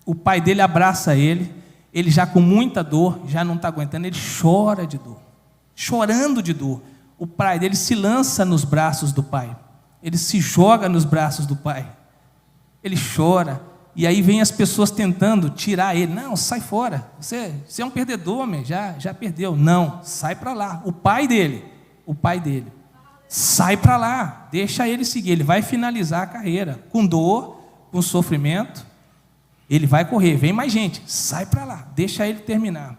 O pai dele abraça ele, ele já com muita dor, já não está aguentando, ele chora de dor, chorando de dor. O pai dele se lança nos braços do pai, ele se joga nos braços do pai, ele chora, e aí vem as pessoas tentando tirar ele. Não, sai fora, você é um perdedor, homem, já perdeu. Não, sai para lá. O pai dele, sai para lá, deixa ele seguir, ele vai finalizar a carreira, com dor, com sofrimento, ele vai correr, vem mais gente, sai para lá, deixa ele terminar.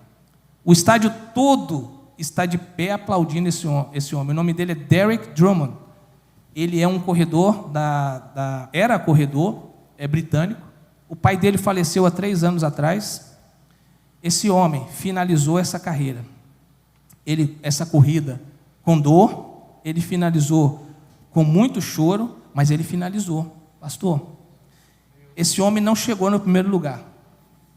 O estádio todo está de pé aplaudindo esse homem, o nome dele é Derek Drummond, ele é um corredor, era corredor, é britânico, o pai dele faleceu há 3 anos atrás. Esse homem finalizou essa carreira, essa corrida com dor, ele finalizou com muito choro, mas ele finalizou. Pastor, esse homem não chegou no primeiro lugar.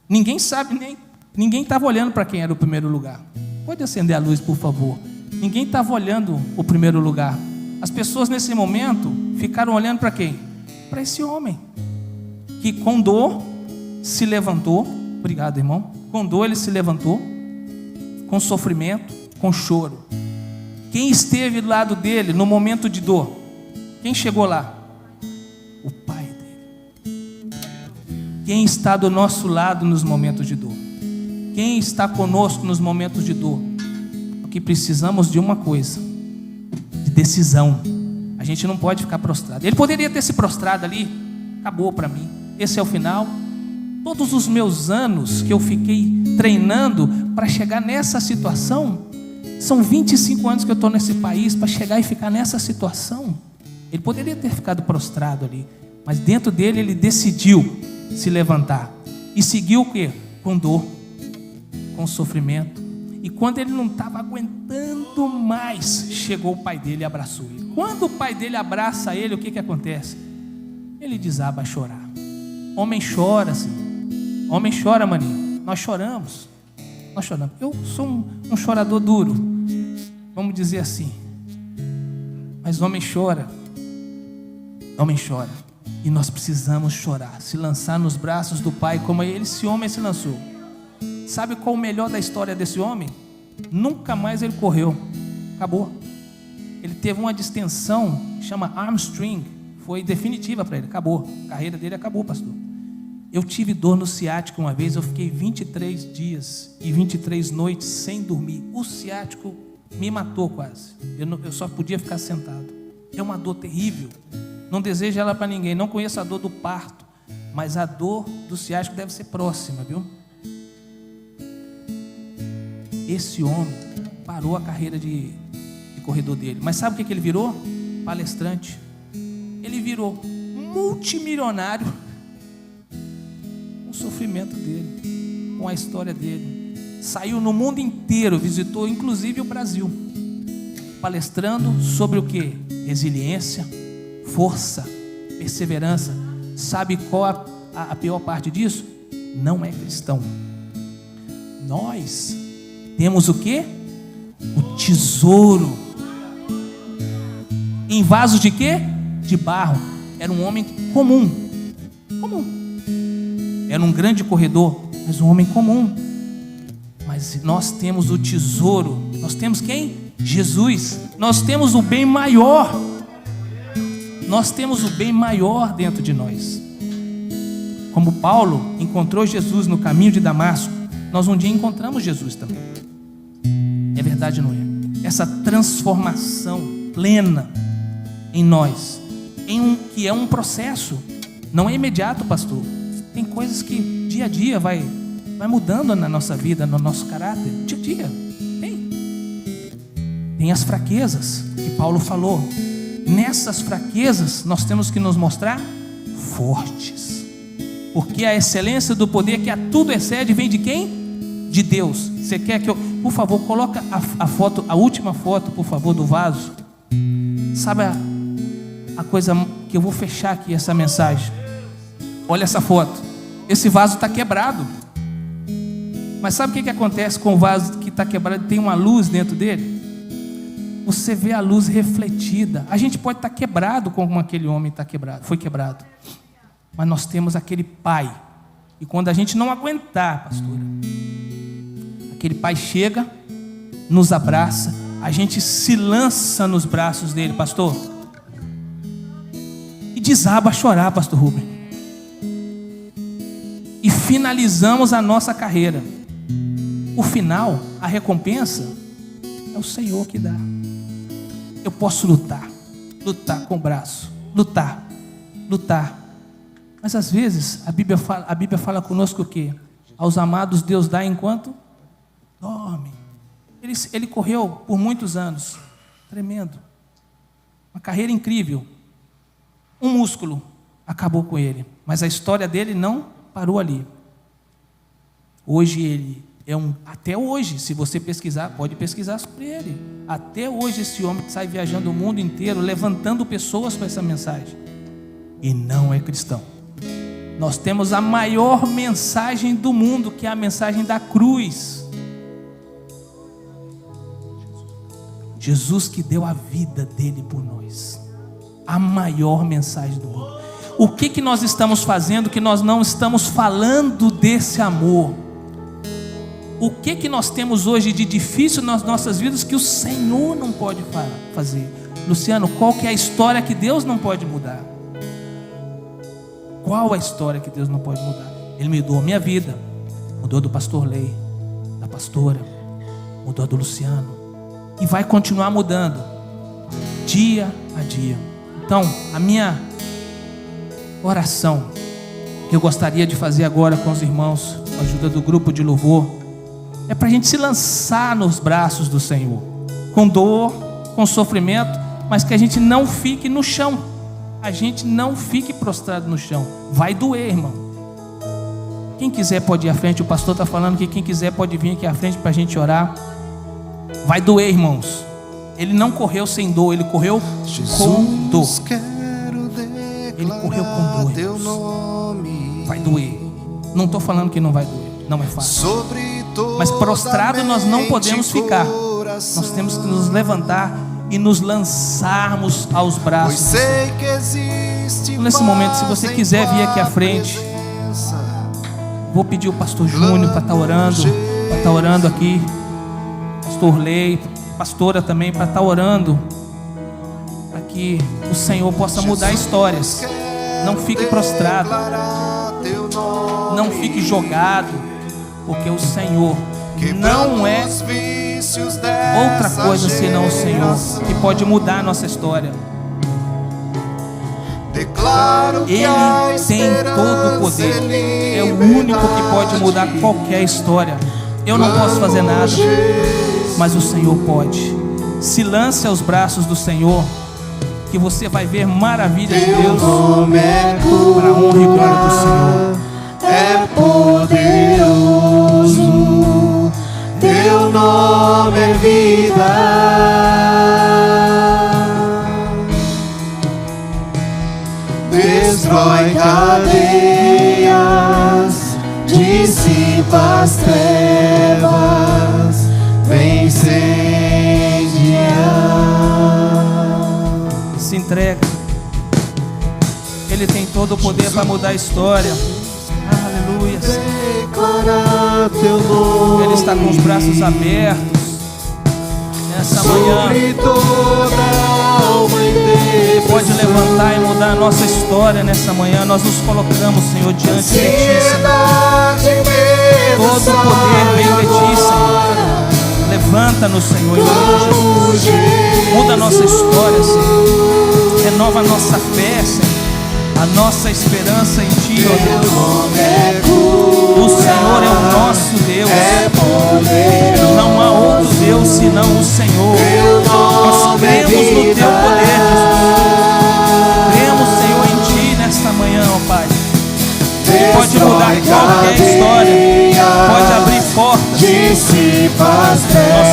Ninguém sabe, ninguém estava olhando para quem era o primeiro lugar. Pode acender a luz, por favor. Ninguém estava olhando o primeiro lugar. As pessoas nesse momento ficaram olhando para quem? Para esse homem, que com dor se levantou. Obrigado, irmão. Com dor ele se levantou, com sofrimento, com choro. Quem esteve do lado dele no momento de dor? Quem chegou lá? O pai dele. Quem está do nosso lado nos momentos de dor? Quem está conosco nos momentos de dor? Porque precisamos de uma coisa, de decisão. A gente não pode ficar prostrado. Ele poderia ter se prostrado ali, acabou para mim, esse é o final. Todos os meus anos que eu fiquei treinando para chegar nessa situação, são 25 anos que eu estou nesse país para chegar e ficar nessa situação. Ele poderia ter ficado prostrado ali, mas dentro dele ele decidiu se levantar e seguiu o quê? Com dor, com sofrimento. E quando ele não estava aguentando mais, chegou o pai dele e abraçou ele. Quando o pai dele abraça ele, o que acontece? Ele desaba a chorar. Homem chora assim. Homem chora, maninho. Nós choramos. Eu sou um chorador duro, vamos dizer assim. Mas homem chora. E nós precisamos chorar, se lançar nos braços do pai, como esse homem se lançou. Sabe qual o melhor da história desse homem? Nunca mais ele correu. Acabou. Ele teve uma distensão, chama hamstring, foi definitiva para ele. Acabou. A carreira dele acabou, pastor. Eu tive dor no ciático uma vez, eu fiquei 23 dias e 23 noites sem dormir. O ciático me matou quase. Eu só podia ficar sentado. É uma dor terrível. Não desejo ela para ninguém. Não conheço a dor do parto, mas a dor do ciático deve ser próxima, viu? Esse homem parou a carreira de corredor dele. Mas sabe o que ele virou? Palestrante. Ele virou multimilionário. O sofrimento dele, com a história dele, saiu no mundo inteiro, visitou inclusive o Brasil, palestrando sobre o que? Resiliência, força, perseverança. Sabe qual a pior parte disso? Não é cristão. Nós temos o que? O tesouro em vasos de quê? De barro. Era um homem comum. Era um grande corredor, mas um homem comum. Mas nós temos o tesouro. Nós temos quem? Jesus, nós temos o bem maior. Nós temos o bem maior dentro de nós. Como Paulo encontrou Jesus no caminho de Damasco, nós um dia encontramos Jesus também. É verdade, não é? Essa transformação plena em nós, que é um processo, não é imediato, pastor. Tem coisas que dia a dia vai mudando na nossa vida, no nosso caráter. Dia a dia, tem as fraquezas que Paulo falou. Nessas fraquezas nós temos que nos mostrar fortes, porque a excelência do poder que a tudo excede vem de quem? De Deus. Você quer que eu, por favor, coloca a foto, a última foto, por favor, do vaso. Sabe a coisa que eu vou fechar aqui essa mensagem? Olha essa foto. Esse vaso está quebrado. Mas sabe o que acontece com o vaso que está quebrado? Tem uma luz dentro dele. Você vê a luz refletida. A gente pode estar quebrado como aquele homem está quebrado, foi quebrado. Mas nós temos aquele Pai. E quando a gente não aguentar, pastora, aquele Pai chega, nos abraça, a gente se lança nos braços dele, pastor, e desaba a chorar, pastor Rubem. E finalizamos a nossa carreira. O final, a recompensa, é o Senhor que dá. Eu posso lutar com o braço, lutar. Mas às vezes a Bíblia fala conosco o quê? Aos amados Deus dá enquanto dorme. Ele correu por muitos anos, tremendo, uma carreira incrível. Um músculo acabou com ele, mas a história dele não parou ali. Hoje ele até hoje, se você pesquisar, pode pesquisar sobre ele. Até hoje esse homem sai viajando o mundo inteiro, levantando pessoas com essa mensagem. E não é cristão. Nós temos a maior mensagem do mundo, que é a mensagem da cruz. Jesus que deu a vida dele por nós. A maior mensagem do mundo. O que nós estamos fazendo que nós não estamos falando desse amor? O que nós temos hoje de difícil nas nossas vidas que o Senhor não pode fazer? Luciano, qual que é a história que Deus não pode mudar? Qual a história que Deus não pode mudar? Ele mudou a minha vida, mudou do pastor Lei, da pastora, mudou do Luciano, e vai continuar mudando, dia a dia. Então, a minha oração, que eu gostaria de fazer agora com os irmãos, com a ajuda do grupo de louvor, é para a gente se lançar nos braços do Senhor, com dor, com sofrimento, mas que a gente não fique no chão, a gente não fique prostrado no chão. Vai doer, irmão. Quem quiser pode ir à frente. O pastor está falando que quem quiser pode vir aqui à frente para a gente orar. Vai doer, irmãos. Ele não correu sem dor, ele correu com dor. Ele correu com dor, irmãos. Vai doer. Não estou falando que não vai doer, não é fácil. Mas prostrado nós não podemos ficar. Nós temos que nos levantar e nos lançarmos aos braços do Senhor. Então, nesse momento, se você quiser vir aqui à frente, vou pedir o pastor Júnior para estar orando aqui, pastor Lei, pastora também, para estar orando, para que o Senhor possa mudar histórias. Não fique prostrado, não fique jogado, porque o Senhor não é outra coisa senão o Senhor que pode mudar a nossa história. Ele tem todo o poder, é o único que pode mudar qualquer história. Eu não posso fazer nada, mas o Senhor pode. Se lance aos braços do Senhor, que você vai ver maravilhas de Deus, para a honra e glória do Senhor. É poderoso, teu nome é vida. Destrói cadeias, dissipa as trevas, vem incendiar. Se entrega. Ele tem todo o poder para mudar a história. Aleluia. Declarar teu nome. Ele está com os braços abertos. nessa manhã. sobre toda alma Ele pode levantar e mudar a nossa história nessa manhã. Nós nos colocamos, Senhor, diante de Ti, Senhor. Todo o poder vem de Ti, Senhor. Levanta-nos, Senhor, em nome de Jesus. Muda a nossa história, Senhor. Renova a nossa fé, Senhor. A nossa esperança em Ti, ó Deus. O Senhor é o nosso Deus. Não há outro Deus senão o Senhor. Nós cremos no Teu poder, Jesus. Cremos, Senhor, em Ti nesta manhã, ó Pai. Pode mudar qualquer história. Pode abrir portas. Nós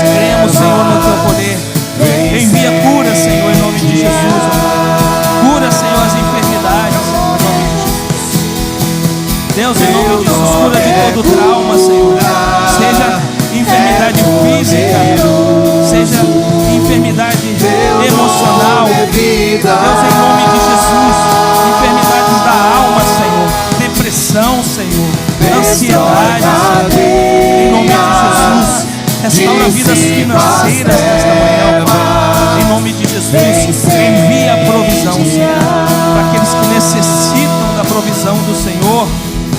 cremos, Senhor, no Teu poder. Envia cura, Senhor, em nome de Jesus, ó Pai. Cura, Senhor, as enfermidades, Senhor, em nome de Jesus. Deus, em nome de Jesus, cura de todo trauma, Senhor. Seja enfermidade física, seja enfermidade emocional. Deus, em nome de Jesus, enfermidades da alma, Senhor. Depressão, Senhor. Ansiedade, Senhor. Em nome de Jesus, restaura vidas financeiras nesta manhã, Pai. Em nome de Jesus, envia a provisão, Senhor, para aqueles que necessitam da provisão do Senhor.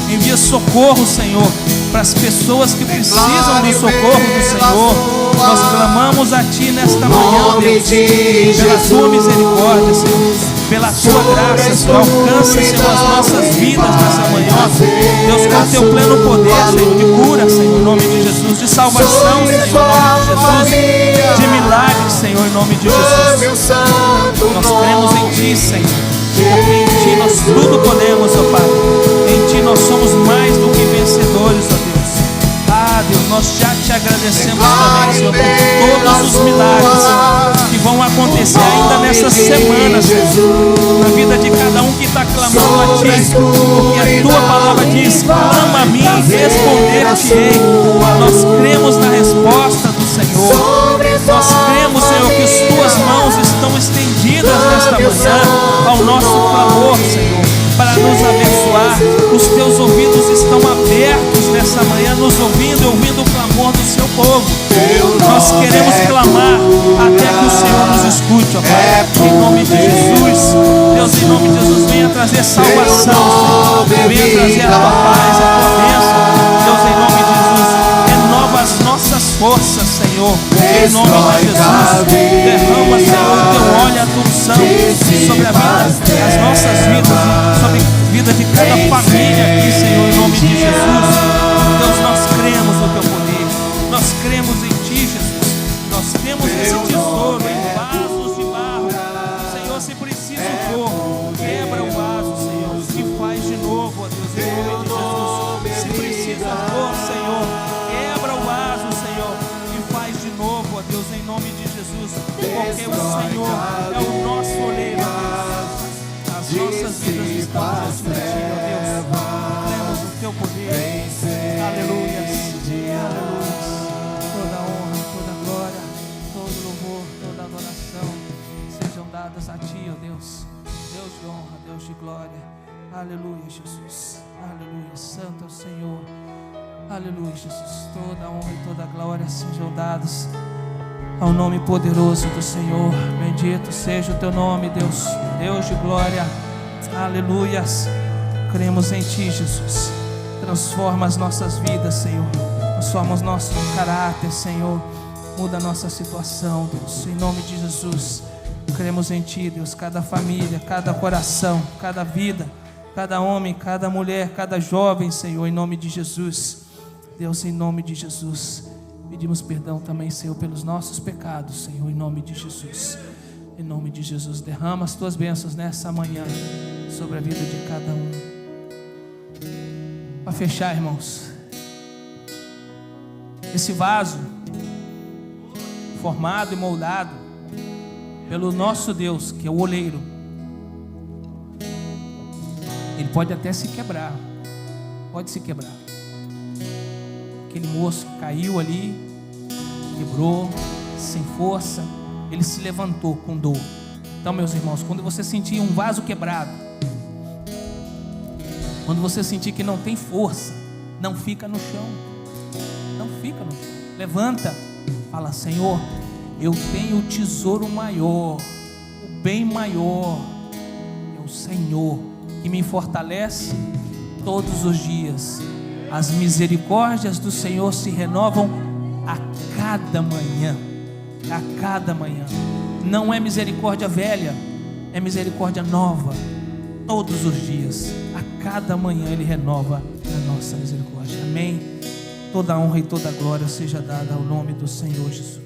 Envia socorro, Senhor, para as pessoas que precisam do socorro do Senhor. Nós clamamos a Ti nesta manhã, Deus, pela Tua misericórdia, Senhor, pela Tua graça, Senhor. Alcança, Senhor, as nossas vidas nessa manhã, Deus, com o Teu pleno poder, Senhor, de cura, Senhor, em nome de Jesus, de salvação, Senhor, em nome de Jesus, de milagres, Senhor, em nome de Jesus. Nós cremos em Ti, Senhor, porque em Ti nós tudo podemos, ó Pai. Em Ti nós somos mais do que vencedores, ó Deus. Ah, Deus, nós já Te agradecemos também, Senhor, por todos os milagres, Senhor, que vão acontecer ainda nessa semana, Senhor, na vida de cada um que está clamando a Ti, porque a Tua palavra diz: clama a mim e responder-te-ei. Nós cremos na resposta do Senhor. Nós cremos, Senhor, que as Tuas mãos estão estendidas nesta manhã ao nosso clamor, Senhor, para nos abençoar. Os Teus ouvidos estão abertos nessa manhã, nos ouvindo e ouvindo o clamor do Seu povo. Nós queremos clamar até que o Senhor nos escute, ó Pai. Em nome de Jesus, Deus, em nome de Jesus, venha trazer salvação, Senhor. Venha trazer a Tua paz, a Tua bênção. Deus, em nome de Jesus, renova as nossas forças, Senhor. Em nome de Jesus, derrama, Senhor, o Teu óleo, a Tua unção sobre a vida, as nossas vidas, sobre a vida de cada família aqui, Senhor, em nome de Jesus. Deus, nós cremos no Teu poder, nós cremos em Ti, Jesus. Nós temos esse tesouro em vasos de barro, Senhor. Se preciso for, quebra o vaso, Senhor, e faz de novo, ó Deus, em nome de Jesus. Se preciso for, Senhor, quebra o vaso, Senhor, e faz de novo, ó Deus, em nome de Jesus, porque o Senhor é o nosso oleiro, ó Deus. As nossas vidas estão diante de Ti, ó Deus. Cremos no Teu poder. Aleluia. Aleluia. Toda honra, toda glória, todo louvor, toda adoração sejam dadas a Ti, ó Deus. Deus de honra, Deus de glória. Aleluia, Jesus. Aleluia. Santo é o Senhor. Aleluia, Jesus. Toda honra e toda glória sejam dadas ao nome poderoso do Senhor. Bendito seja o Teu nome, Deus. Deus de glória. Aleluias. Cremos em Ti, Jesus. Transforma as nossas vidas, Senhor. Transforma o nosso caráter, Senhor. Muda a nossa situação, Deus. Em nome de Jesus. Cremos em Ti, Deus. Cada família, cada coração, cada vida, cada homem, cada mulher, cada jovem, Senhor. Em nome de Jesus. Deus, em nome de Jesus. Pedimos perdão também, Senhor, pelos nossos pecados, Senhor, em nome de Jesus. Em nome de Jesus, derrama as Tuas bênçãos nessa manhã sobre a vida de cada um. Para fechar, irmãos, esse vaso formado e moldado pelo nosso Deus, que é o oleiro, ele pode até se quebrar, pode se quebrar. Aquele moço caiu ali, quebrou, sem força, ele se levantou com dor. Então, meus irmãos, quando você sentir um vaso quebrado, quando você sentir que não tem força, não fica no chão, não fica no chão. Levanta, fala: Senhor, Eu tenho o tesouro maior, o bem maior, é o Senhor que me fortalece todos os dias. As misericórdias do Senhor se renovam a cada manhã, a cada manhã. Não é misericórdia velha, é misericórdia nova, todos os dias, a cada manhã Ele renova a nossa misericórdia. Amém? Toda a honra e toda a glória seja dada ao nome do Senhor Jesus.